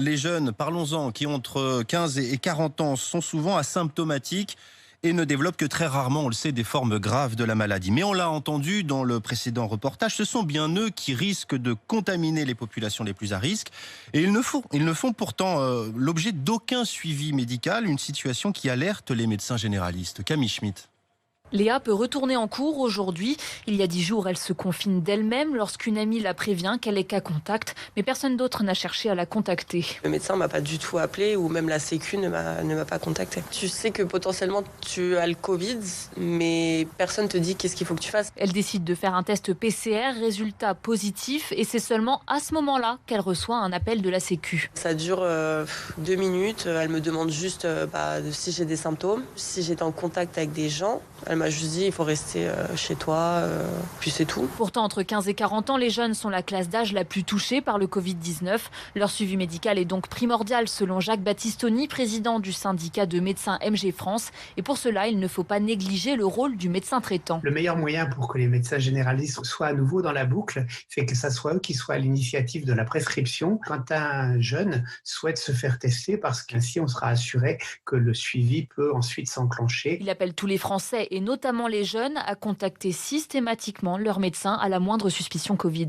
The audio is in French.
Les jeunes, parlons-en, qui ont entre 15 et 40 ans sont souvent asymptomatiques et ne développent que très rarement, on le sait, des formes graves de la maladie. Mais on l'a entendu dans le précédent reportage, ce sont bien eux qui risquent de contaminer les populations les plus à risque. Et ils ne font pourtant l'objet d'aucun suivi médical, une situation qui alerte les médecins généralistes. Camille Schmitt. Léa peut retourner en cours aujourd'hui. Il y a 10 jours, elle se confine d'elle-même lorsqu'une amie la prévient qu'elle est cas contact, mais personne d'autre n'a cherché à la contacter. Le médecin m'a pas du tout appelé ou même la Sécu ne m'a pas contacté. Tu sais que potentiellement tu as le Covid, mais personne te dit qu'est-ce qu'il faut que tu fasses. Elle décide de faire un test PCR, résultat positif, et c'est seulement à ce moment-là qu'elle reçoit un appel de la Sécu. Ça dure 2 minutes. Elle me demande juste si j'ai des symptômes, si j'étais en contact avec des gens. Elle m'a juste dit il faut rester chez toi, puis c'est tout. Pourtant, entre 15 et 40 ans, les jeunes sont la classe d'âge la plus touchée par le Covid-19. Leur suivi médical est donc primordial selon Jacques Battistoni, président du syndicat de médecins MG France. Et pour cela, il ne faut pas négliger le rôle du médecin traitant. Le meilleur moyen pour que les médecins généralistes soient à nouveau dans la boucle, c'est que ça soit eux qui soient à l'initiative de la prescription quand un jeune souhaite se faire tester, parce qu'ainsi on sera assuré que le suivi peut ensuite s'enclencher. Il appelle tous les Français et notamment les jeunes à contacter systématiquement leur médecin à la moindre suspicion Covid.